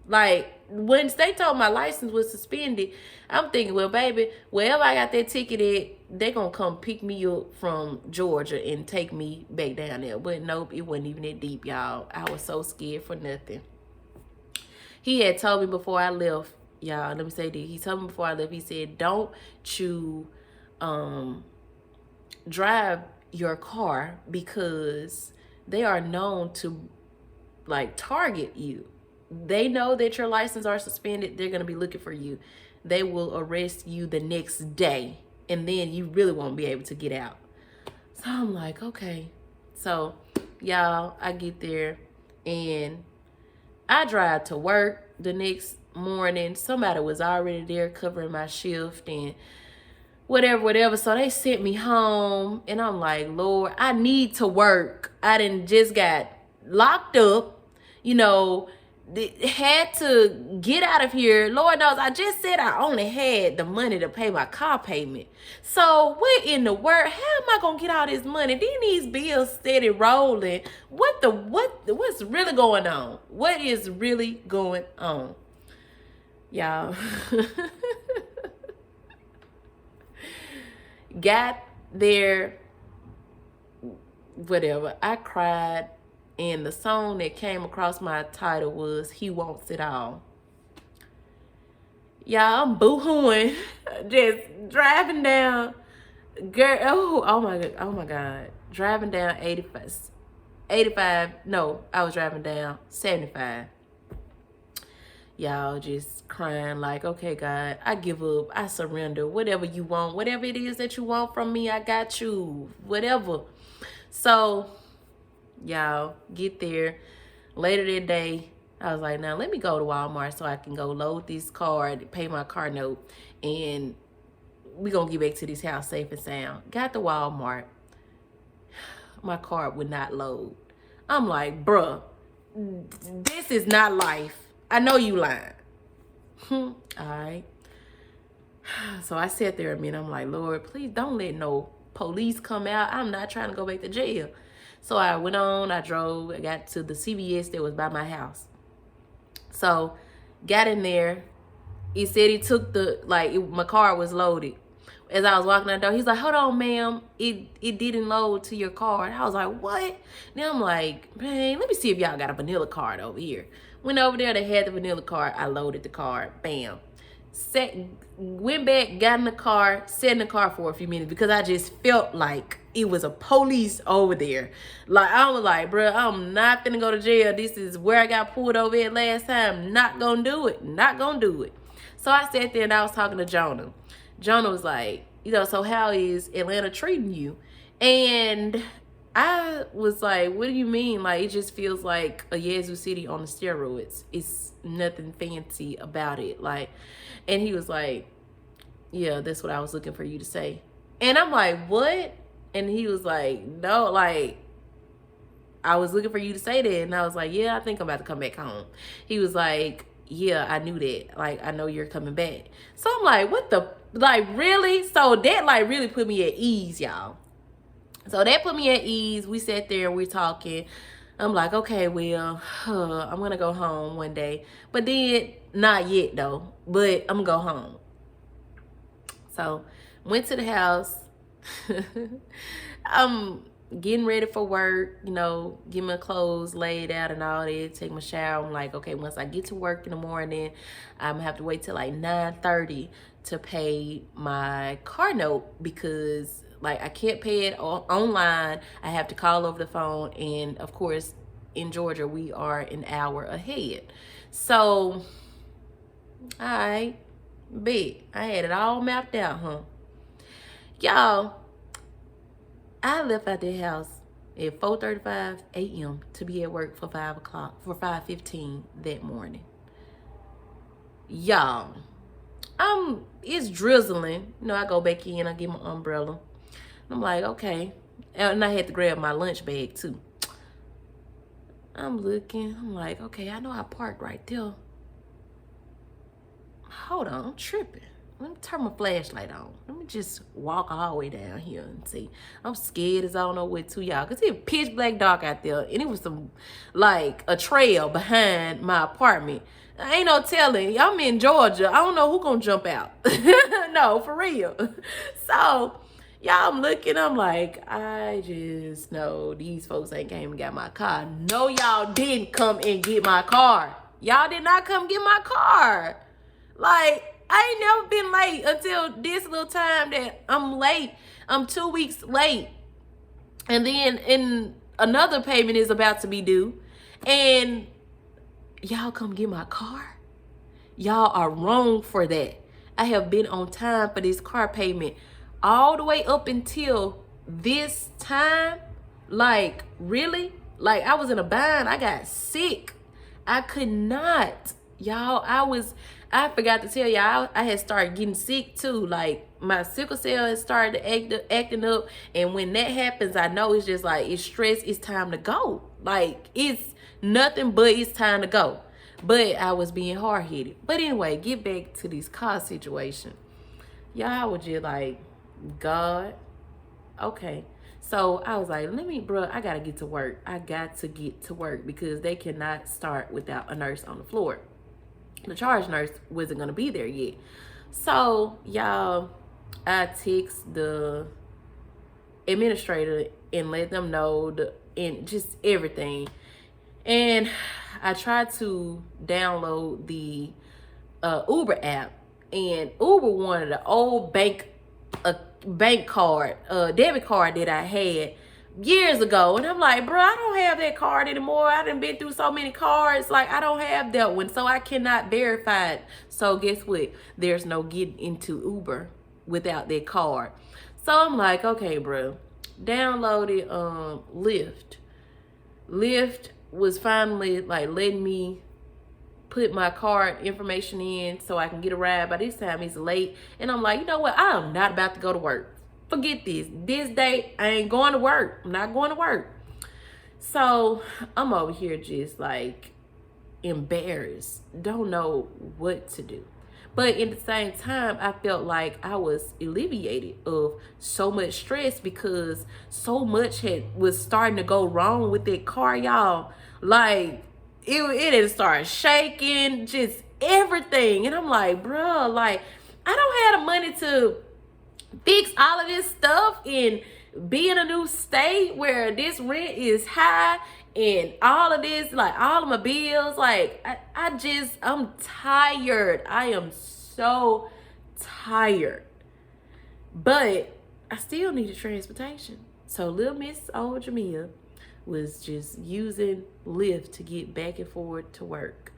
Like, once they told my license was suspended, I'm thinking, well, baby, wherever I got that ticket at, they gonna come pick me up from Georgia and take me back down there. But nope, it wasn't even that deep, y'all. I was so scared for nothing. He had told me before I left, y'all, let me say this. He told me before I left, he said, don't you drive your car, because they are known to like target you. They know that your license are suspended. They're going to be looking for you. They will arrest you the next day, and then you really won't be able to get out. So I'm like, okay. So y'all, I get there and I drive to work the next morning. Somebody was already there covering my shift and whatever. So they sent me home, and I'm like, Lord, I need to work. I didn't just got locked up, you know, had to get out of here. Lord knows, I just said I only had the money to pay my car payment. So what in the world? How am I gonna get all this money? These bills steady rolling. What's really going on? What is really going on, y'all? Got there, whatever. I cried, and the song that came across my title was "He Wants It All." Y'all, I'm boo-hooing, just driving down. Girl, oh my God, driving down 85. No, I was driving down 75. Y'all, just crying like, okay, God, I give up. I surrender. Whatever you want, whatever it is that you want from me, I got you. Whatever. So, y'all, get there. Later that day, I was like, now let me go to Walmart so I can go load this card, pay my car note, and we gonna get back to this house safe and sound. Got to Walmart. My card would not load. I'm like, bruh, this is not life. I know you lying. All right. So I sat there a minute. I'm like, Lord, please don't let no police come out. I'm not trying to go back to jail. So I went on. I drove. I got to the CVS that was by my house. So got in there. He said he took my car was loaded. As I was walking out the door, he's like, hold on, ma'am. It didn't load to your card. I was like, what? Then I'm like, man, let me see if y'all got a vanilla card over here. Went over there, they had the vanilla card. I loaded the card. Bam. Went back, got in the car, sat in the car for a few minutes because I just felt like it was a police over there. Like, I was like, bro, I'm not finna go to jail. This is where I got pulled over at last time. Not gonna do it. Not gonna do it. So I sat there and I was talking to Jonah. Jonah was like, so how is Atlanta treating you? And I was like, what do you mean? Like, it just feels like a Yazoo City on the steroids. It's nothing fancy about it. Like, and he was like, yeah, that's what I was looking for you to say. And I'm like, what? And he was like, no, like, I was looking for you to say that. And I was like, yeah, I think I'm about to come back home. He was like, yeah, I knew that. Like, I know you're coming back. So I'm like, what the, like, really? So that, like, really put me at ease, y'all. So that put me at ease. We sat there and we're talking. I'm like, okay, well, I'm going to go home one day. But then, not yet, though. But I'm going to go home. So, went to the house. I'm getting ready for work, get my clothes laid out and all that, take my shower. I'm like, okay, once I get to work in the morning, I'm gonna have to wait till like 9:30 to pay my car note, because like I can't pay it online. I have to call over the phone, and of course in Georgia we are an hour ahead. So all right, bet I had it all mapped out, huh? Y'all, I left out the house at 4:35 a.m. to be at work for 5:15 that morning. Y'all, it's drizzling. I go back in, I get my umbrella. I'm like, okay. And I had to grab my lunch bag too. I'm looking, I'm like, okay, I know I parked right there. Hold on, I'm tripping. Let me turn my flashlight on. Let me just walk all the way down here and see. I'm scared as I don't know where to, y'all, because it's pitch black dark out there, and it was some, like, a trail behind my apartment. Ain't no telling. I'm in Georgia. I don't know who gonna jump out. No, for real. So, y'all, I'm looking, I'm like, I just know these folks ain't came and got my car. No, y'all didn't come and get my car. Y'all did not come get my car. Like, I ain't never been late until this little time that I'm late. I'm 2 weeks late. And then another payment is about to be due. And y'all come get my car? Y'all are wrong for that. I have been on time for this car payment all the way up until this time. Like, really? Like, I was in a bind. I got sick. I could not. Y'all, I forgot to tell y'all, I had started getting sick too. Like, my sickle cell had started acting up. And when that happens, I know it's just like, it's stress. It's time to go. Like, it's nothing but it's time to go. But I was being hard-headed. But anyway, get back to this car situation. Y'all were just like, God, okay. So I was like, bro, I got to get to work. I got to get to work because they cannot start without a nurse on the floor. The charge nurse wasn't going to be there yet. So, y'all, I text the administrator and let them know and just everything. And I tried to download the Uber app, and Uber wanted an old bank card, debit card that I had years ago. And I'm like, bro, I don't have that card anymore. I done been through so many cards. Like, I don't have that one, so I cannot verify it. So guess what? There's no getting into Uber without that card. So I'm like, okay, bro, downloaded Lyft. Lyft was finally like letting me put my card information in so I can get a ride. By this time it's late, and I'm like, you know what? I am not about to go to work. Forget this. This day I ain't going to work. I'm not going to work. So I'm over here just like embarrassed. Don't know what to do. But at the same time, I felt like I was alleviated of so much stress because so much was starting to go wrong with that car, y'all. Like, it had started shaking, just everything. And I'm like, bro, like, I don't have the money to fix all of this stuff and be in a new state where this rent is high and all of this, like all of my bills. Like, I'm tired. I am so tired. But I still needed transportation. So little Miss Old Jamia was just using Lyft to get back and forth to work.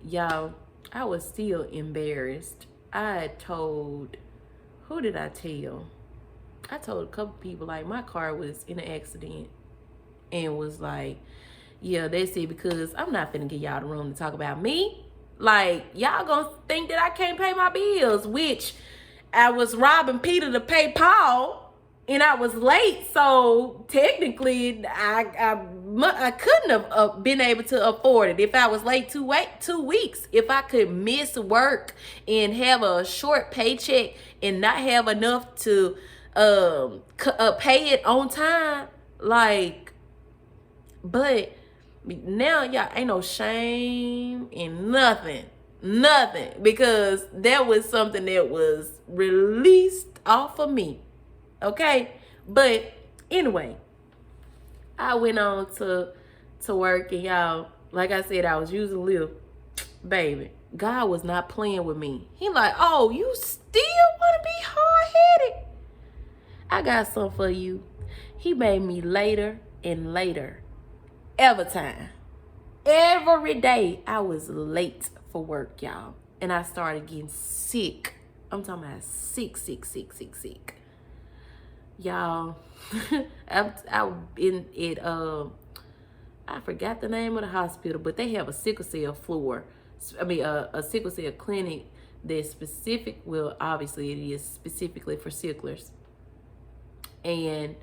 Y'all, I was still embarrassed. I told, who did I tell? I told a couple people, like, my car was in an accident, and was like, yeah, that's it, because I'm not finna give y'all the room to talk about me. Like, y'all gonna think that I can't pay my bills, which I was robbing Peter to pay Paul, and I was late. So technically, I couldn't have been able to afford it if I was late 2 weeks. If I could miss work and have a short paycheck and not have enough to pay it on time, like, but now, y'all, ain't no shame in nothing, because that was something that was released off of me, okay? But anyway, I went on to work, and y'all, like I said, I was using Lyft. Baby, God was not playing with me. He like, oh, you still want to be hard-headed? I got something for you. He made me later and later. Every time. Every day I was late for work, y'all. And I started getting sick. I'm talking about sick. Y'all, I've been at, I forgot the name of the hospital, but they have a sickle cell floor. I mean, a sickle cell clinic that's specific. Well, obviously it is specifically for sicklers. And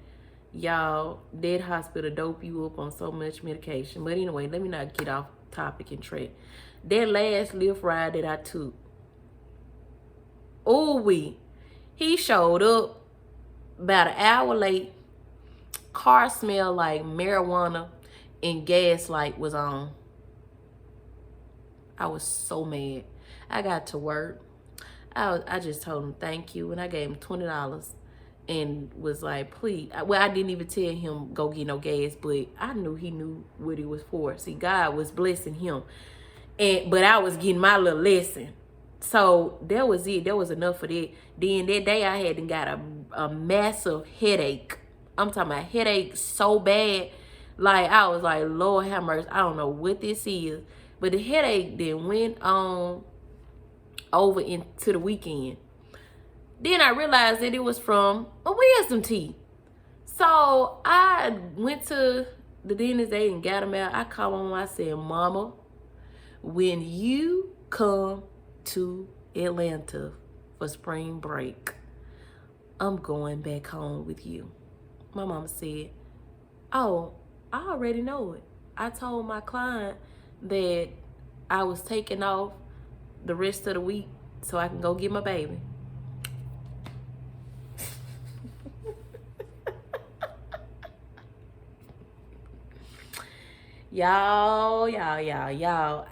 y'all, that hospital dope you up on so much medication. But anyway, let me not get off topic and track. That last Lyft ride that I took, He showed up about an hour late. Car smelled like marijuana and gas light was on. I was so mad. I got to work. I just told him thank you, and I gave him $20 and was like, please. Well, I didn't even tell him go get no gas, but I knew he knew what it was for. See, God was blessing him, but I was getting my little lesson. So that was it. That was enough for that. Then that day I had got a massive headache. I'm talking about headache so bad. Like, I was like, Lord have mercy. I don't know what this is. But the headache then went on over into the weekend. Then I realized that it was from a wisdom teeth. So I went to the dentist day and got them out. I called my mom. I said, Mama, when you come to Atlanta for spring break, I'm going back home with you. My mama said, oh, I already know it. I told my client that I was taking off the rest of the week so I can go get my baby. Y'all,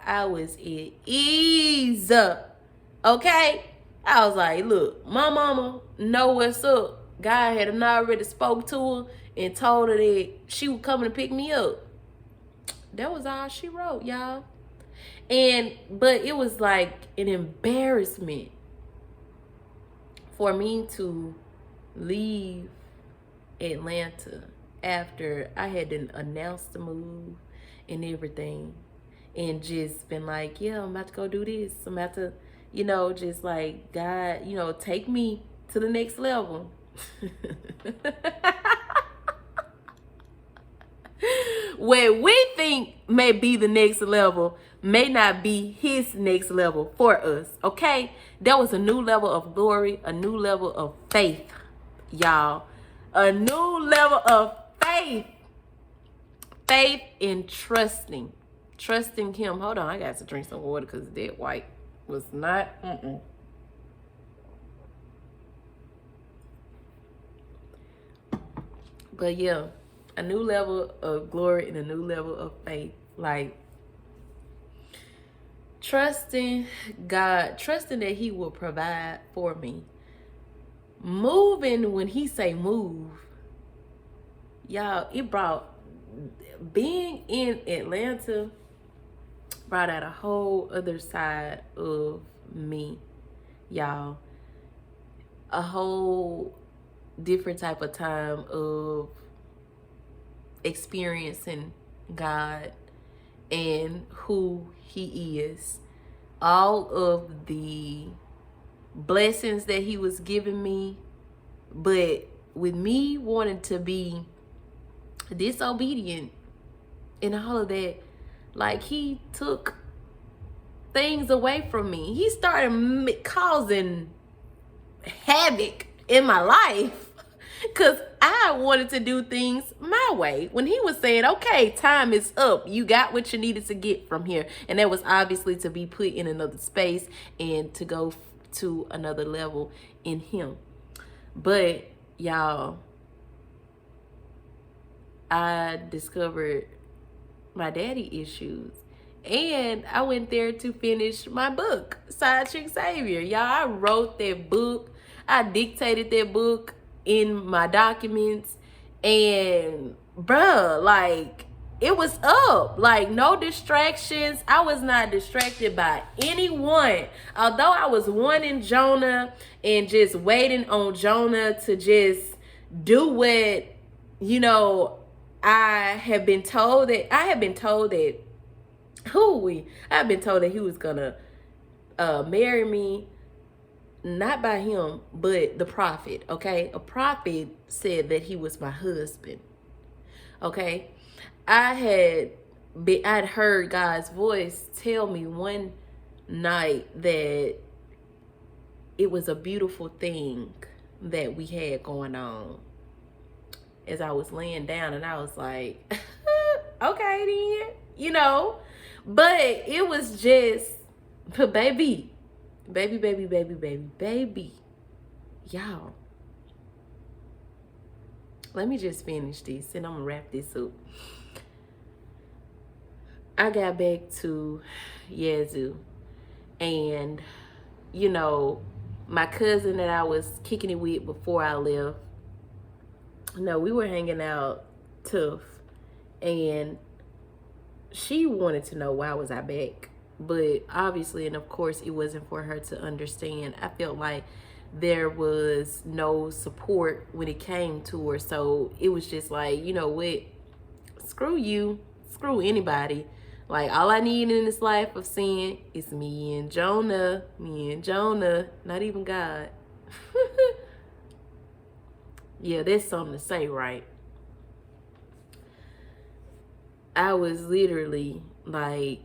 I was at ease. Okay? I was like, look, my mama know what's up. God had already spoke to her and told her that she was coming to pick me up. That was all she wrote, y'all. But it was like an embarrassment for me to leave Atlanta after I had announced the move and everything, and just been like, yeah, I'm about to go do this. I'm about to, just like, God, take me to the next level. What we think may be the next level may not be his next level for us, okay? That was a new level of glory, a new level of faith, y'all. A new level of faith. Faith in trusting him. Hold on, I got to drink some water because that white was not, But yeah, a new level of glory and a new level of faith. Like, trusting God, trusting that he will provide for me. Moving when he say move. Y'all, being in Atlanta brought out a whole other side of me, y'all. A whole different type of time of experiencing God and who he is. All of the blessings that he was giving me, but with me wanting to be disobedient and all of that, like, he took things away from me. He started causing havoc in my life because I wanted to do things my way. When he was saying, okay, time is up, you got what you needed to get from here. And that was obviously to be put in another space and to go to another level in him. But y'all, I discovered my daddy issues, and I went there to finish my book, Side Chick Savior. Y'all, I wrote that book. I dictated that book in my documents, and bruh, like, it was up. Like, no distractions. I was not distracted by anyone. Although I was wanting Jonah and just waiting on Jonah to just do what, I have been told that he was gonna marry me, not by him, but the prophet, okay? A prophet said that he was my husband, okay? I'd heard God's voice tell me one night that it was a beautiful thing that we had going on. As I was laying down, and I was like, okay then, but it was just, baby, Y'all, let me just finish this and I'm gonna wrap this up. I got back to Yazoo, and you know, my cousin that I was kicking it with before I left, no, we were hanging out tough, and she wanted to know why was I back. But obviously, and of course, it wasn't for her to understand. I felt like there was no support when it came to her. So it was just like, you know what? Screw you. Screw anybody. Like, all I need in this life of sin is me and Jonah. Me and Jonah. Not even God. Yeah, that's something to say, right? I was literally like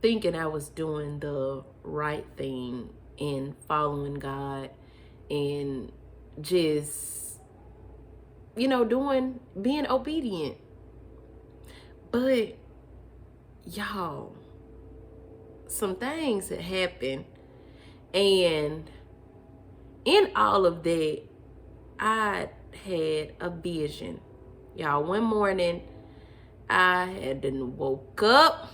thinking I was doing the right thing and following God and just, you know, being obedient. But y'all, some things had happened, and in all of that, I had a vision. Y'all, one morning I had been woke up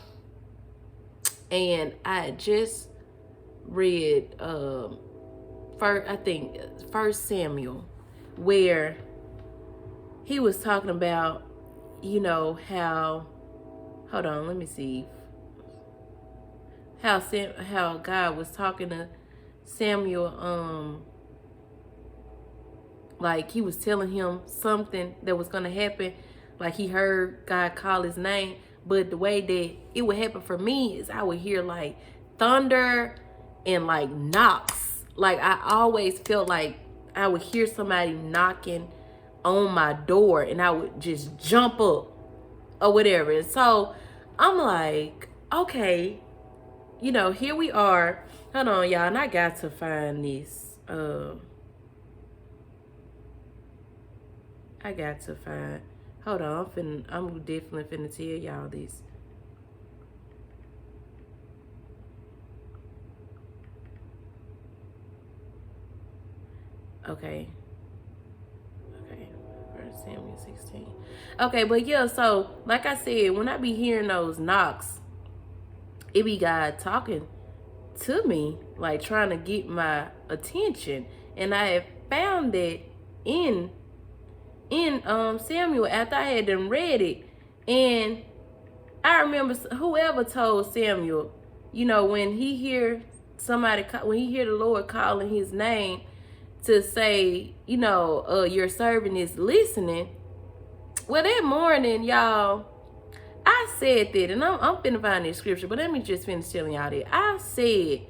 and I had just read First Samuel, where he was talking about, you know, how, hold on, let me see, how God was talking to Samuel, like he was telling him something that was gonna happen, like he heard God call his name. But the way that it would happen for me is I would hear like thunder and like knocks. Like I always felt like I would hear somebody knocking on my door and I would just jump up or whatever. And so I'm like, okay, you know, here we are. Hold on, y'all, and I got to find this. I got to find. Hold on, I'm definitely finna tell y'all this. Okay. Okay. 1 Samuel 16. Okay, but yeah, so like I said, when I be hearing those knocks, it be God talking to me, like trying to get my attention. And I have found that in Samuel after I had them read it. And I remember whoever told Samuel, you know, when he hear the Lord calling his name, to say, you know, your servant is listening. Well, that morning, y'all, I said that, and I'm finna find this scripture, but let me just finish telling y'all that. I said,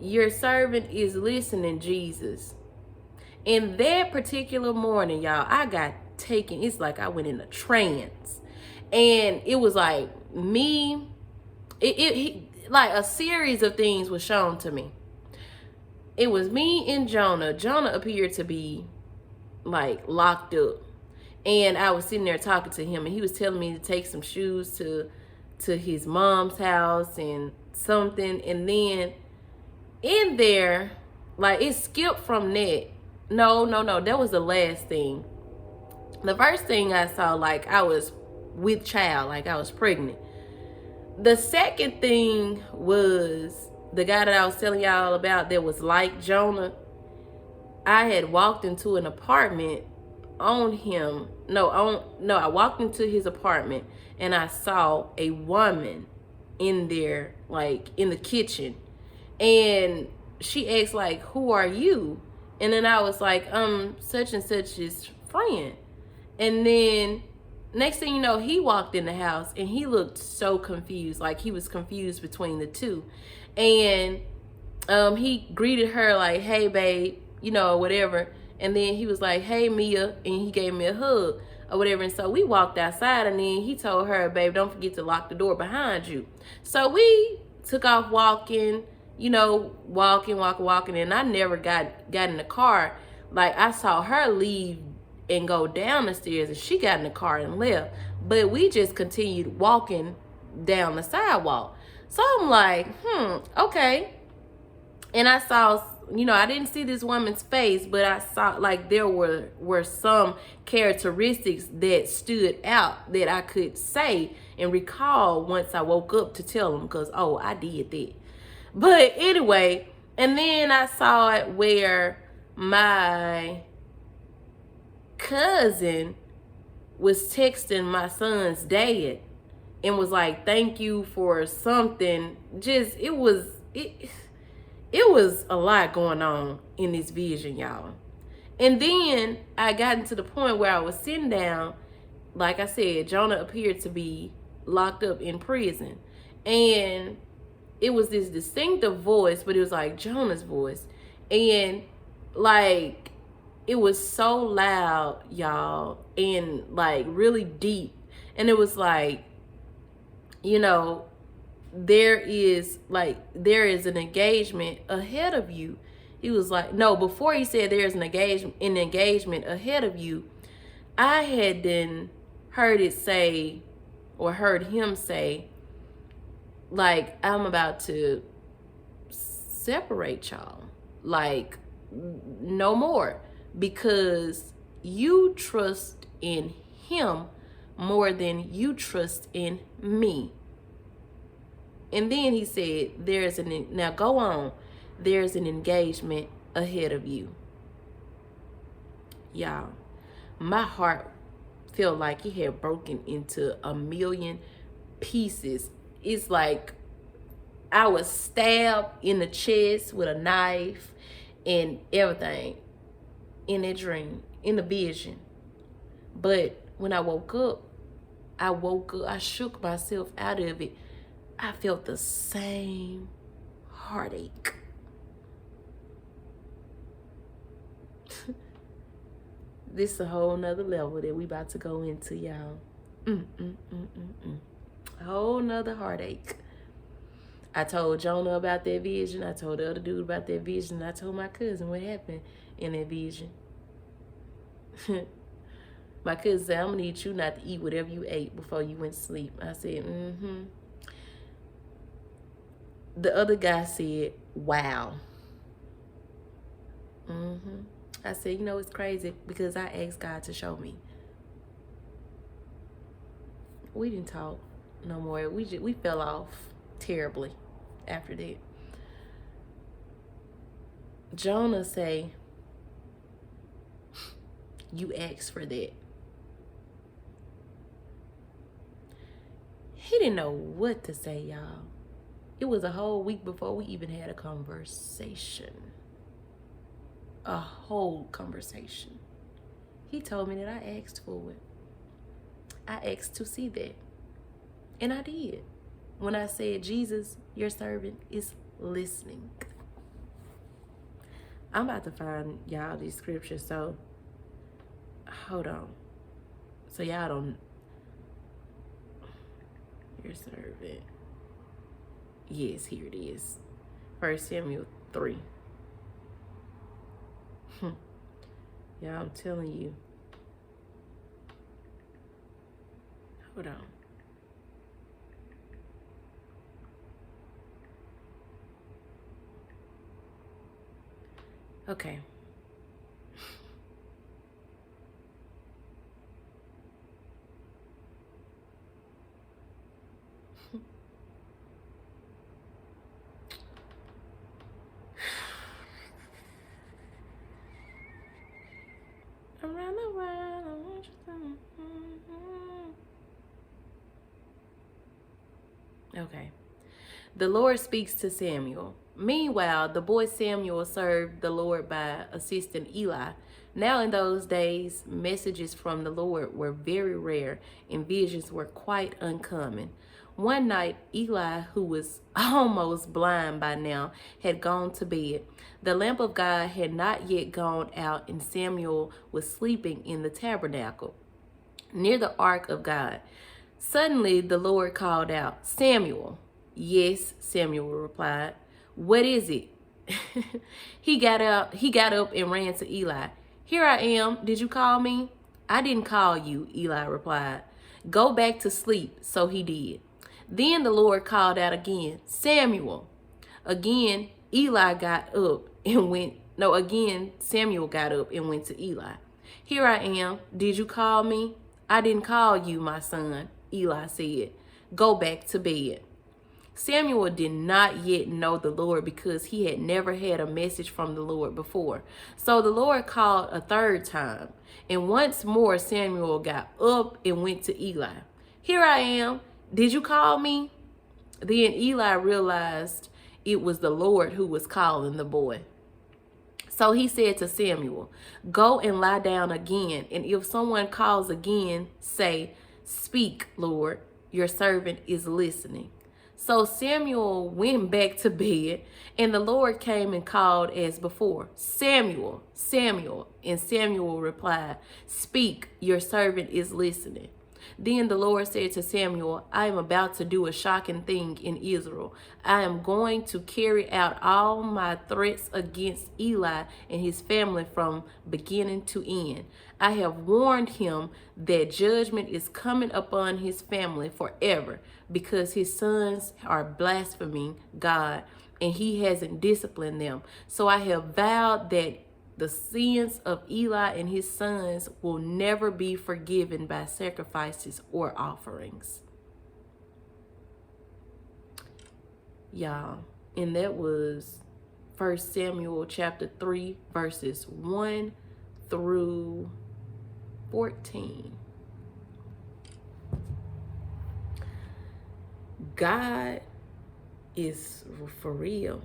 your servant is listening, Jesus. And that particular morning, y'all, I got taken. It's like I went in a trance. And it was like me, like a series of things was shown to me. It was me and Jonah. Jonah appeared to be like locked up. And I was sitting there talking to him, and he was telling me to take some shoes to his mom's house and something. And then in there, like it skipped from that. No, that was the last thing. The first thing I saw, like I was with child, like I was pregnant. The second thing was the guy that I was telling y'all about that was like Jonah. I had walked into an apartment on him. I walked into his apartment and I saw a woman in there, like in the kitchen. And she asked, like, who are you? And then I was like, such and such's friend. And then next thing you know, he walked in the house and he looked so confused, like he was confused between the two. And he greeted her like, hey, babe, you know, whatever. And then he was like, hey, Mia, and he gave me a hug or whatever. And so we walked outside, and then he told her, babe, don't forget to lock the door behind you. So we took off walking, you know, walking. And I never got in the car. Like, I saw her leave and go down the stairs, and she got in the car and left. But we just continued walking down the sidewalk. So I'm like, okay. And I saw I didn't see this woman's face, but I saw like there were some characteristics that stood out that I could say and recall once I woke up to tell them, because oh, I did that. But anyway, and then I saw it where my cousin was texting my son's dad and was like, thank you for something. Just it was a lot going on in this vision, y'all. And then I got into the point where I was sitting down. Like I said, Jonah appeared to be locked up in prison. And it was this distinctive voice, but it was like Jonah's voice. And like, it was so loud, y'all, and like really deep. And it was like, there is an engagement ahead of you. He was like, no, before he said there's an engagement ahead of you, I had then heard him say, like, I'm about to separate y'all, like, no more, because you trust in him more than you trust in me. And then he said, now go on, there's an engagement ahead of you. Y'all, my heart felt like it had broken into a million pieces. It's like I was stabbed in the chest with a knife and everything in that dream, in the vision. But when I woke up, I shook myself out of it. I felt the same heartache. This is a whole nother level that we about to go into, y'all. A whole nother heartache. I told Jonah about that vision. I told the other dude about that vision. I told my cousin what happened in that vision. My cousin said, I'm going to need you not to eat whatever you ate before you went to sleep. I said, The other guy said, wow. I said, it's crazy because I asked God to show me. We didn't talk no more. We fell off terribly after that. Jonah say, you asked for that. He didn't know what to say, y'all. It was a whole week before we even had a conversation. A whole conversation. He told me that I asked for it. I asked to see that. And I did. When I said, Jesus, your servant is listening. I'm about to find y'all these scriptures, so hold on. So y'all don't, your servant. Yes, here it is. 1 Samuel 3. Yeah, I'm telling you. Hold on. Okay. Around the world, I want you to. Okay. The Lord speaks to Samuel. Meanwhile, the boy Samuel served the Lord by assisting Eli. Now in those days, messages from the Lord were very rare and visions were quite uncommon. One night, Eli, who was almost blind by now, had gone to bed. The lamp of God had not yet gone out, and Samuel was sleeping in the tabernacle near the ark of God. Suddenly, the Lord called out, Samuel. Yes, Samuel replied. What is it? He got up and ran to Eli. Here I am. Did you call me? I didn't call you, Eli replied. Go back to sleep. So he did. Then the Lord called out again, Samuel. Again, Eli got up and went, no, again, Samuel got up and went to Eli. Here I am. Did you call me? I didn't call you, my son, Eli said. Go back to bed. Samuel did not yet know the Lord because he had never had a message from the Lord before. So the Lord called a third time. And once more, Samuel got up and went to Eli. Here I am. Did you call me? Then Eli realized it was the Lord who was calling the boy. So he said to Samuel, go and lie down again. And if someone calls again, say, speak, Lord, your servant is listening. So Samuel went back to bed, and the Lord came and called as before, Samuel, Samuel. And Samuel replied, speak, your servant is listening. Then the Lord said to Samuel, I am about to do a shocking thing in Israel. I am going to carry out all my threats against Eli and his family from beginning to end. I have warned him that judgment is coming upon his family forever because his sons are blaspheming God and he hasn't disciplined them. So I have vowed that the sins of Eli and his sons will never be forgiven by sacrifices or offerings. Y'all, and that was 1 Samuel chapter 3, verses 1 through 14. God is for real.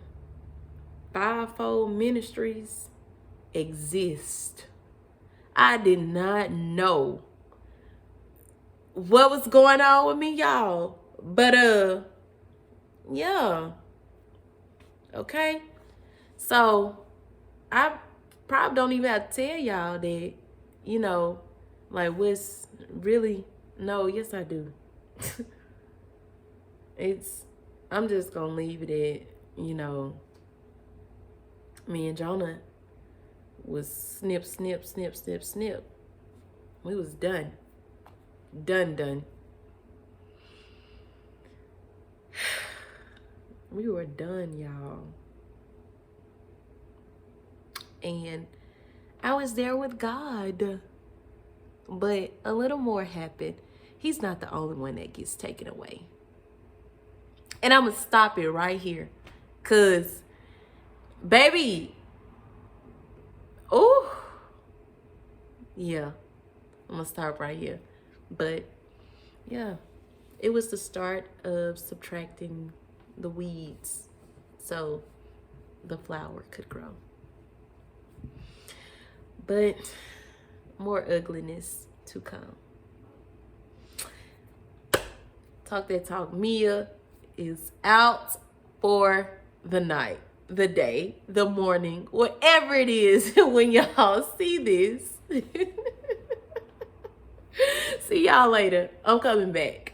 Fivefold ministries exist. I did not know what was going on with me, y'all. But yeah. Okay. So I probably don't even have to tell y'all that, you know, like what's really, no, yes I do. I'm just gonna leave it at, you know, me and Jonah was snip, snip, snip, snip, snip. We was done. Done. We were done, y'all. And I was there with God. But a little more happened. He's not the only one that gets taken away. And I'm going to stop it right here. Because, baby, oh, yeah, I'm going to stop right here. But, yeah, it was the start of subtracting the weeds so the flower could grow. But more ugliness to come. Talk That Talk Mia is out for the night, the day, the morning, whatever it is when y'all see this. See y'all later. I'm coming back.